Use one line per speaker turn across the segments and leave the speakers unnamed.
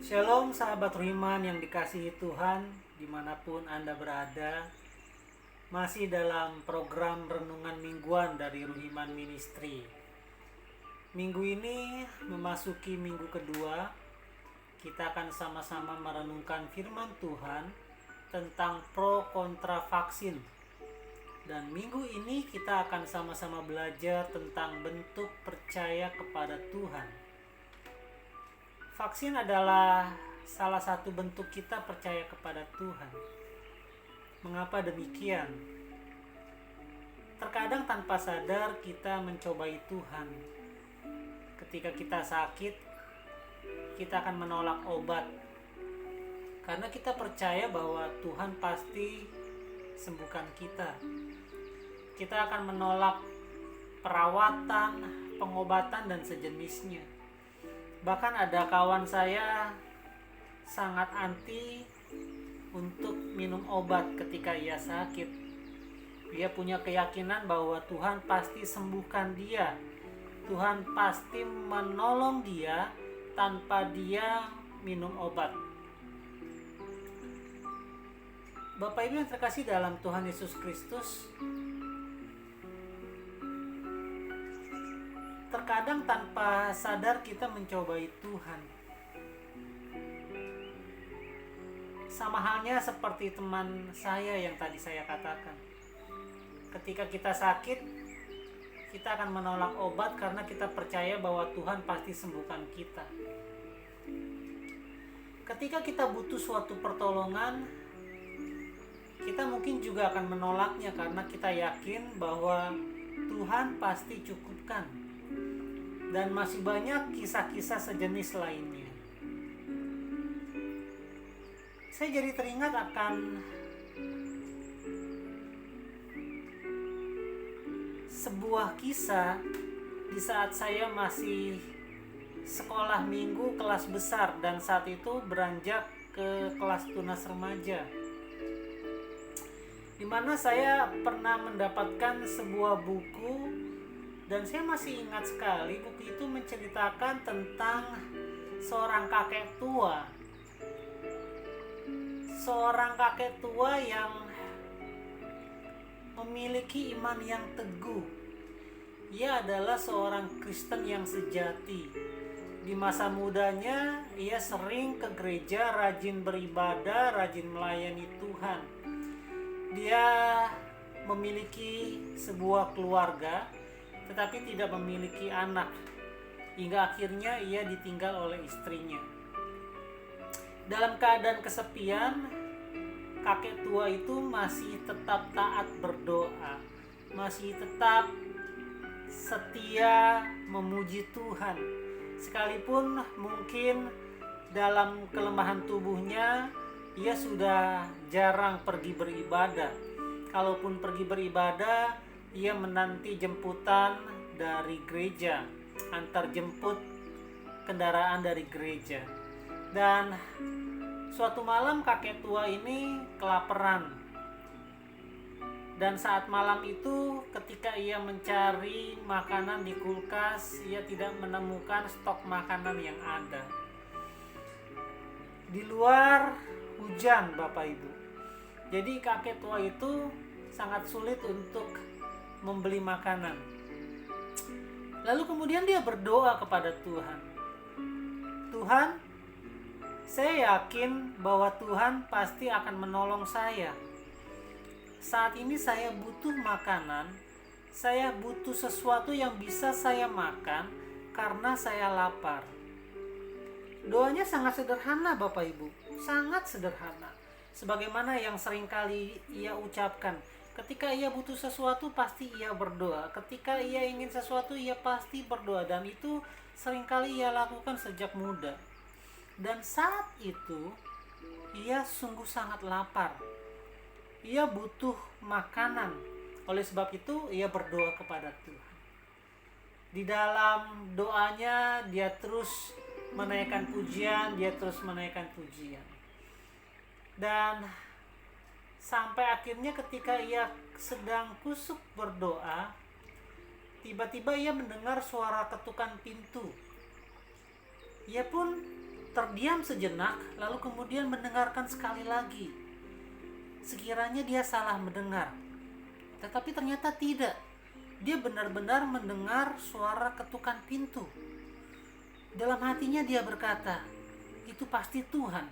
Shalom sahabat Ruhiman yang dikasihi Tuhan dimanapun Anda berada. Masih dalam program Renungan Mingguan dari Ruhiman Ministry. Minggu ini memasuki minggu kedua. Kita akan sama-sama merenungkan firman Tuhan tentang pro kontra vaksin. Dan minggu ini kita akan sama-sama belajar tentang bentuk percaya kepada Tuhan. Vaksin adalah salah satu bentuk kita percaya kepada Tuhan. Mengapa demikian? Terkadang tanpa sadar kita mencobai Tuhan. Ketika kita sakit, kita akan menolak obat. Karena kita percaya bahwa Tuhan pasti sembuhkan kita. Kita akan menolak perawatan, pengobatan, dan sejenisnya. Bahkan ada kawan saya sangat anti untuk minum obat ketika ia sakit. Dia punya keyakinan bahwa Tuhan pasti sembuhkan dia. Tuhan pasti menolong dia tanpa dia minum obat. Bapak Ibu yang terkasih dalam Tuhan Yesus Kristus, terkadang tanpa sadar kita mencobai Tuhan. Sama halnya seperti teman saya yang tadi saya katakan. Ketika kita sakit, kita akan menolak obat karena kita percaya bahwa Tuhan pasti sembuhkan kita. Ketika kita butuh suatu pertolongan, kita mungkin juga akan menolaknya karena kita yakin bahwa Tuhan pasti cukupkan. Dan masih banyak kisah-kisah sejenis lainnya. Saya jadi teringat akan sebuah kisah di saat saya masih sekolah minggu kelas besar dan saat itu beranjak ke kelas tunas remaja, di mana saya pernah mendapatkan sebuah buku. Dan saya masih ingat sekali buku itu menceritakan tentang seorang kakek tua. Seorang kakek tua yang memiliki iman yang teguh. Ia adalah seorang Kristen yang sejati. Di masa mudanya ia sering ke gereja, rajin beribadah, rajin melayani Tuhan. Dia memiliki sebuah keluarga tetapi tidak memiliki anak, hingga akhirnya ia ditinggal oleh istrinya. Dalam keadaan kesepian, kakek tua itu masih tetap taat berdoa, masih tetap setia memuji Tuhan. Sekalipun mungkin dalam kelemahan tubuhnya, ia sudah jarang pergi beribadah. Kalaupun pergi beribadah, ia menanti jemputan dari gereja, antar jemput kendaraan dari gereja. Dan suatu malam kakek tua ini kelaparan. Dan saat malam itu ketika ia mencari makanan di kulkas, ia tidak menemukan stok makanan yang ada. Di luar hujan, Bapak Ibu. Jadi kakek tua itu sangat sulit untuk membeli makanan. Lalu kemudian dia berdoa kepada Tuhan. Tuhan, saya yakin bahwa Tuhan pasti akan menolong saya. Saat ini saya butuh makanan, saya butuh sesuatu yang bisa saya makan karena saya lapar. Doanya sangat sederhana Bapak Ibu, sangat sederhana. Sebagaimana yang seringkali ia ucapkan, ketika ia butuh sesuatu pasti ia berdoa. Ketika ia ingin sesuatu ia pasti berdoa. Dan itu seringkali ia lakukan sejak muda. Dan saat itu ia sungguh sangat lapar. Ia butuh makanan. Oleh sebab itu ia berdoa kepada Tuhan. Di dalam doanya dia terus menaikkan pujian, dia terus menaikkan pujian. Dan sampai akhirnya ketika ia sedang kusuk berdoa, tiba-tiba ia mendengar suara ketukan pintu. Ia pun terdiam sejenak, lalu kemudian mendengarkan sekali lagi. Sekiranya dia salah mendengar, tetapi ternyata tidak. Dia benar-benar mendengar suara ketukan pintu. Dalam hatinya dia berkata, itu pasti Tuhan.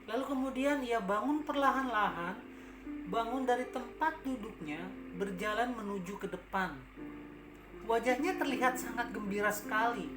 Lalu kemudian ia bangun perlahan-lahan, bangun dari tempat duduknya, berjalan menuju ke depan. Wajahnya terlihat sangat gembira sekali.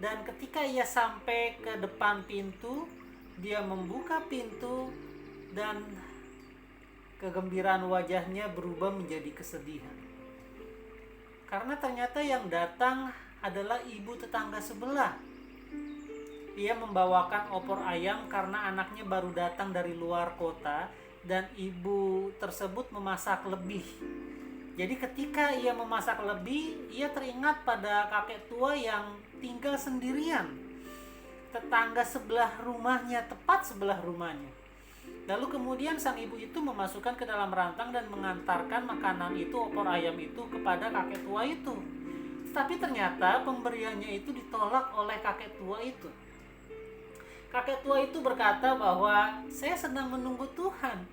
Dan ketika ia sampai ke depan pintu, dia membuka pintu dan kegembiraan wajahnya berubah menjadi kesedihan. Karena ternyata yang datang adalah ibu tetangga sebelah. Ia membawakan opor ayam karena anaknya baru datang dari luar kota dan ibu tersebut memasak lebih. Jadi ketika ia memasak lebih, ia teringat pada kakek tua yang tinggal sendirian. Tetangga sebelah rumahnya, tepat sebelah rumahnya. Lalu kemudian sang ibu itu memasukkan ke dalam rantang dan mengantarkan makanan itu, opor ayam itu, kepada kakek tua itu. Tetapi ternyata pemberiannya itu ditolak oleh kakek tua itu. Kakek tua itu berkata bahwa saya sedang menunggu Tuhan.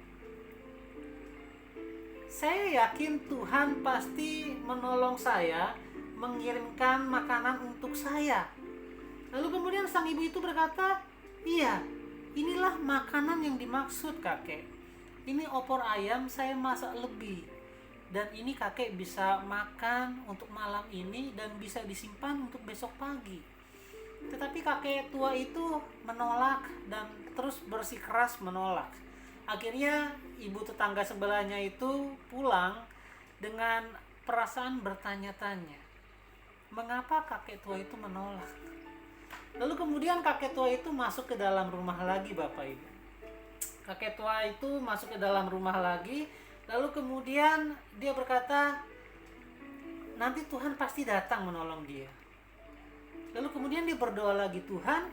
Saya yakin Tuhan pasti menolong saya, mengirimkan makanan untuk saya. Lalu kemudian sang ibu itu berkata, iya, inilah makanan yang dimaksud kakek. Ini opor ayam saya masak lebih. Dan ini kakek bisa makan untuk malam ini dan bisa disimpan untuk besok pagi. Tetapi kakek tua itu menolak dan terus bersikeras menolak. Akhirnya ibu tetangga sebelahnya itu pulang dengan perasaan bertanya-tanya, mengapa kakek tua itu menolak? Lalu kemudian kakek tua itu masuk ke dalam rumah lagi, Bapak Ibu. Kakek tua itu masuk ke dalam rumah lagi, lalu kemudian dia berkata, nanti Tuhan pasti datang menolong dia. Lalu kemudian dia berdoa lagi, Tuhan,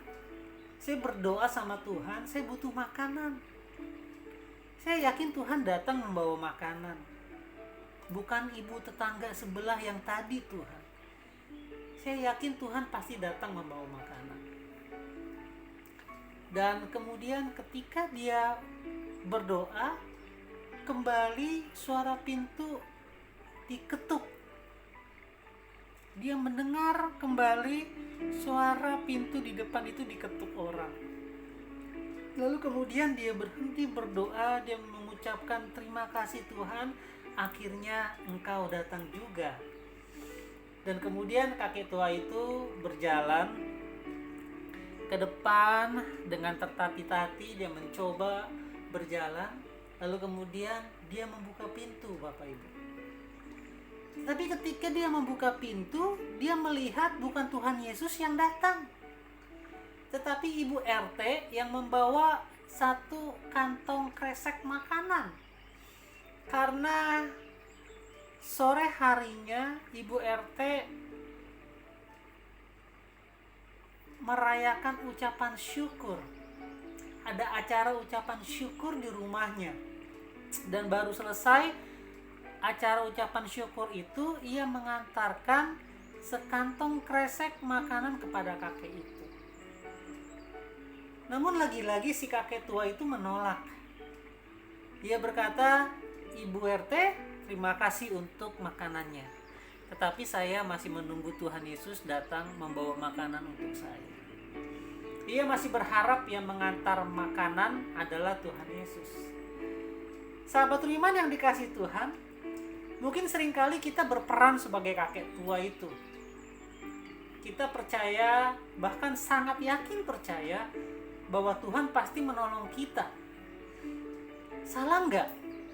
saya berdoa sama Tuhan, saya butuh makanan. Saya yakin Tuhan datang membawa makanan. Bukan ibu tetangga sebelah yang tadi, Tuhan. Saya yakin Tuhan pasti datang membawa makanan. Dan kemudian ketika dia berdoa, kembali suara pintu diketuk. Dia mendengar kembali suara pintu di depan itu diketuk orang. Lalu kemudian dia berhenti berdoa, dia mengucapkan terima kasih Tuhan, akhirnya Engkau datang juga. Dan kemudian kakek tua itu berjalan ke depan dengan tertati-tati, dia mencoba berjalan, lalu kemudian dia membuka pintu, Bapak Ibu. Tapi ketika dia membuka pintu, dia melihat bukan Tuhan Yesus yang datang, tetapi Ibu RT yang membawa satu kantong kresek makanan. Karena sore harinya Ibu RT merayakan ucapan syukur. Ada acara ucapan syukur di rumahnya. Dan baru selesai acara ucapan syukur itu, ia mengantarkan sekantong kresek makanan kepada kakek itu. Namun lagi-lagi si kakek tua itu menolak. Dia berkata, Ibu RT, terima kasih untuk makanannya. Tetapi saya masih menunggu Tuhan Yesus datang membawa makanan untuk saya. Dia masih berharap yang mengantar makanan adalah Tuhan Yesus. Sahabat beriman yang dikasihi Tuhan, mungkin seringkali kita berperan sebagai kakek tua itu. Kita percaya, bahkan sangat yakin percaya, bahwa Tuhan pasti menolong kita. Salah enggak?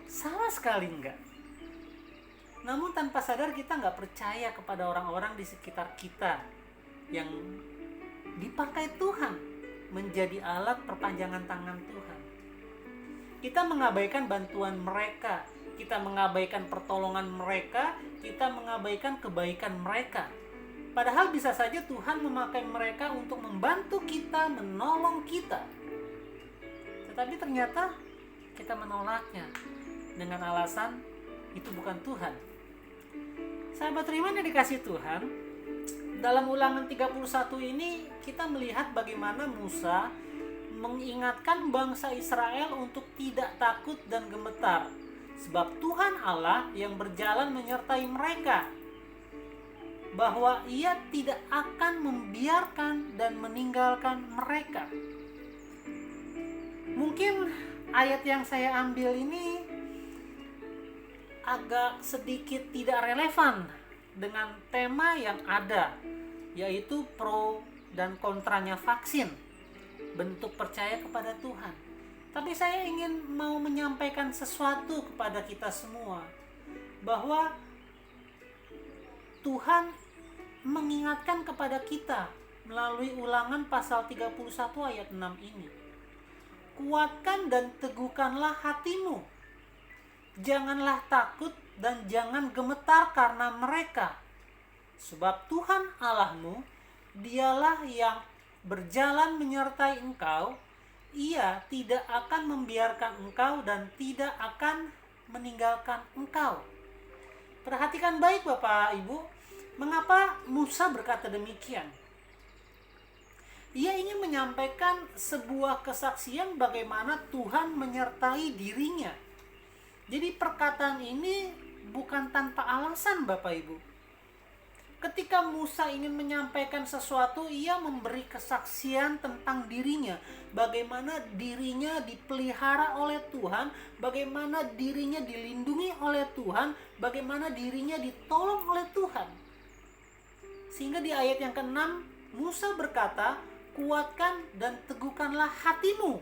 Salah sekali enggak. Namun tanpa sadar kita enggak percaya kepada orang-orang di sekitar kita yang dipakai Tuhan menjadi alat perpanjangan tangan Tuhan. Kita mengabaikan bantuan mereka, kita mengabaikan pertolongan mereka, kita mengabaikan kebaikan mereka. Padahal bisa saja Tuhan memakai mereka untuk membantu kita, menolong kita. Tetapi ternyata kita menolaknya dengan alasan itu bukan Tuhan. Sahabat beriman yang dikasihi Tuhan, Dalam Ulangan 31 ini kita melihat bagaimana Musa mengingatkan bangsa Israel untuk tidak takut dan gemetar, sebab Tuhan Allah yang berjalan menyertai mereka, bahwa Ia tidak akan membiarkan dan meninggalkan mereka. Mungkin ayat yang saya ambil ini agak sedikit tidak relevan dengan tema yang ada, yaitu pro dan kontranya vaksin, bentuk percaya kepada Tuhan. Tapi saya ingin mau menyampaikan sesuatu kepada kita semua, bahwa Tuhan mengingatkan kepada kita melalui Ulangan pasal 31 ayat 6 ini. Kuatkan dan teguhkanlah hatimu. Janganlah takut dan jangan gemetar karena mereka. Sebab Tuhan Allahmu, Dialah yang berjalan menyertai engkau. Ia tidak akan membiarkan engkau dan tidak akan meninggalkan engkau. Perhatikan baik Bapak Ibu, mengapa Musa berkata demikian? Ia ingin menyampaikan sebuah kesaksian bagaimana Tuhan menyertai dirinya. Jadi perkataan ini bukan tanpa alasan Bapak Ibu. Ketika Musa ingin menyampaikan sesuatu, ia memberi kesaksian tentang dirinya. Bagaimana dirinya dipelihara oleh Tuhan, bagaimana dirinya dilindungi oleh Tuhan, bagaimana dirinya ditolong oleh Tuhan. Sehingga di ayat yang ke-6, Musa berkata, kuatkan dan teguhkanlah hatimu.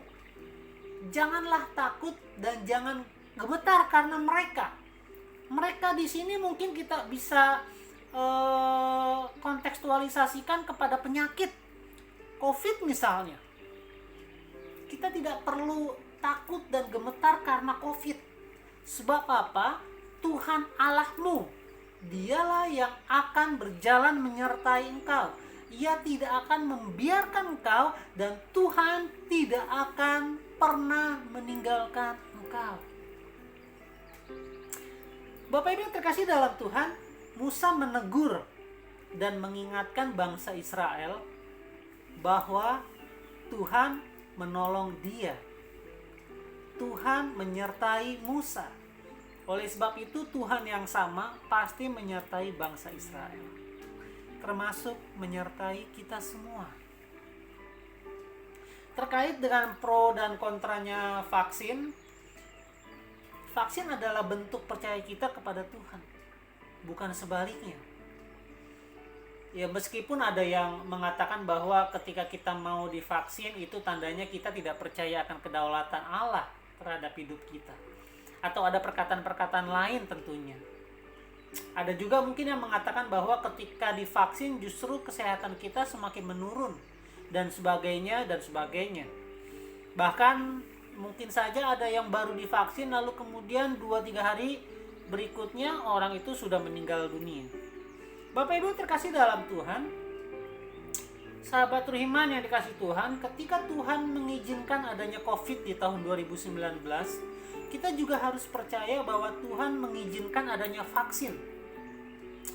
Janganlah takut dan jangan gemetar karena mereka. Mereka di sini mungkin kita bisa kontekstualisasikan kepada penyakit COVID misalnya. Kita tidak perlu takut dan gemetar karena COVID. Sebab apa? Tuhan Allahmu, Dialah yang akan berjalan menyertai engkau. Ia tidak akan membiarkan engkau dan Tuhan tidak akan pernah meninggalkan engkau. Bapak Ibu yang terkasih dalam Tuhan, Musa menegur dan mengingatkan bangsa Israel bahwa Tuhan menolong dia. Tuhan menyertai Musa. Oleh sebab itu Tuhan yang sama pasti menyertai bangsa Israel, termasuk menyertai kita semua. Terkait dengan pro dan kontranya vaksin, vaksin adalah bentuk percaya kita kepada Tuhan, bukan sebaliknya. Ya, meskipun ada yang mengatakan bahwa ketika kita mau divaksin itu tandanya kita tidak percaya akan kedaulatan Allah terhadap hidup kita, atau ada perkataan-perkataan lain tentunya. Ada juga mungkin yang mengatakan bahwa ketika divaksin justru kesehatan kita semakin menurun dan sebagainya dan sebagainya. Bahkan mungkin saja ada yang baru divaksin lalu kemudian 2-3 hari berikutnya orang itu sudah meninggal dunia. Bapak Ibu terkasih dalam Tuhan, sahabat Ruhiman yang dikasih Tuhan, ketika Tuhan mengizinkan adanya COVID di tahun 2019, kita juga harus percaya bahwa Tuhan mengizinkan adanya vaksin.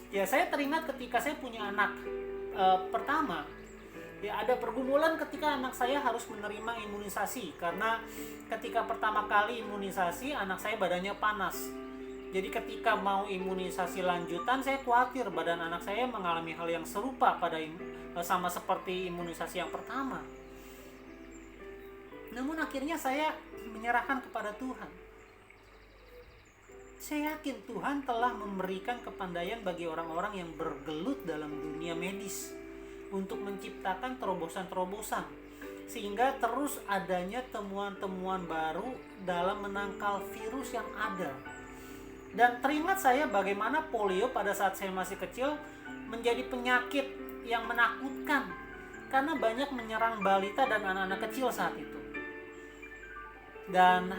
Ya, saya teringat ketika saya punya anak pertama, ya ada pergumulan ketika anak saya harus menerima imunisasi, karena ketika pertama kali imunisasi anak saya badannya panas. Jadi ketika mau imunisasi lanjutan, saya khawatir badan anak saya mengalami hal yang serupa sama seperti imunisasi yang pertama. Namun akhirnya saya menyerahkan kepada Tuhan. Saya yakin Tuhan telah memberikan kepandaian bagi orang-orang yang bergelut dalam dunia medis untuk menciptakan terobosan-terobosan, sehingga terus adanya temuan-temuan baru dalam menangkal virus yang ada. Dan teringat saya bagaimana polio pada saat saya masih kecil menjadi penyakit yang menakutkan karena banyak menyerang balita dan anak-anak kecil saat itu. Dan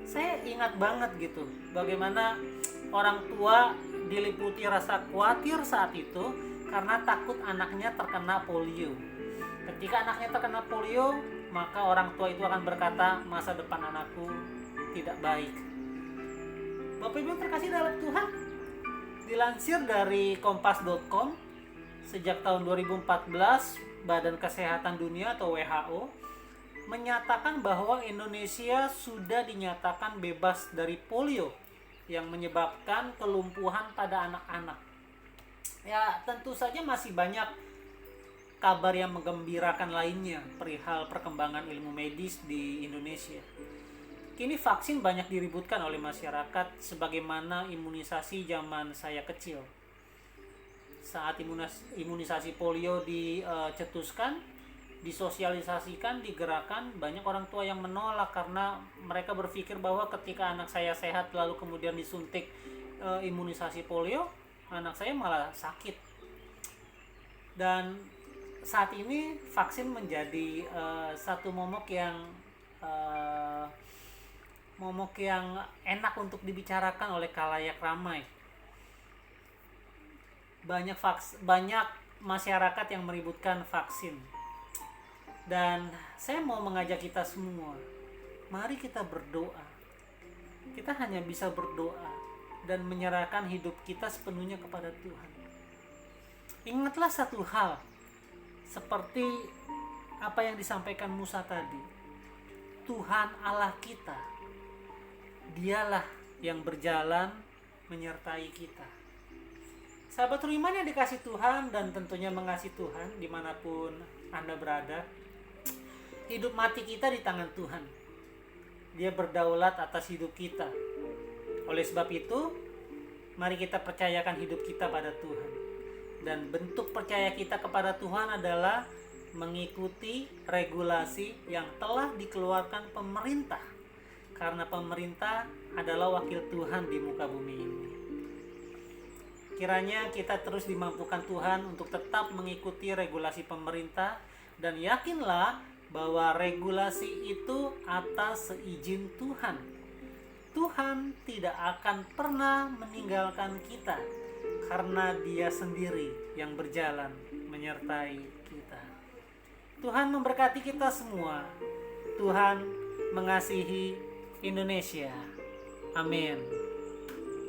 saya ingat banget gitu bagaimana orang tua diliputi rasa khawatir saat itu karena takut anaknya terkena polio. Ketika anaknya terkena polio, maka orang tua itu akan berkata, masa depan anakku tidak baik. Bapak Ibu terkasih dalam Tuhan, dilansir dari kompas.com, sejak tahun 2014 Badan Kesehatan Dunia atau WHO menyatakan bahwa Indonesia sudah dinyatakan bebas dari polio yang menyebabkan kelumpuhan pada anak-anak. Ya, tentu saja masih banyak kabar yang menggembirakan lainnya perihal perkembangan ilmu medis di Indonesia. Kini vaksin banyak diributkan oleh masyarakat sebagaimana imunisasi zaman saya kecil. Saat imunisasi polio dicetuskan, disosialisasikan, digerakkan, banyak orang tua yang menolak karena mereka berpikir bahwa ketika anak saya sehat lalu kemudian disuntik imunisasi polio, anak saya malah sakit. Dan saat ini vaksin menjadi satu momok yang enak untuk dibicarakan oleh khalayak ramai. Banyak masyarakat yang meributkan vaksin. Dan saya mau mengajak kita semua, mari kita berdoa. Kita hanya bisa berdoa dan menyerahkan hidup kita sepenuhnya kepada Tuhan. Ingatlah satu hal, seperti apa yang disampaikan Musa tadi. Tuhan Allah kita, Dialah yang berjalan menyertai kita. Sahabat Ruiman yang dikasih Tuhan dan tentunya mengasihi Tuhan dimanapun Anda berada, hidup mati kita di tangan Tuhan. Dia berdaulat atas hidup kita. Oleh sebab itu, mari kita percayakan hidup kita pada Tuhan. Dan bentuk percaya kita kepada Tuhan adalah mengikuti regulasi yang telah dikeluarkan pemerintah. Karena pemerintah adalah wakil Tuhan di muka bumi ini. Kiranya kita terus dimampukan Tuhan untuk tetap mengikuti regulasi pemerintah dan yakinlah bahwa regulasi itu atas seizin Tuhan. Tuhan tidak akan pernah meninggalkan kita karena Dia sendiri yang berjalan menyertai kita. Tuhan memberkati kita semua. Tuhan mengasihi Indonesia. Amin.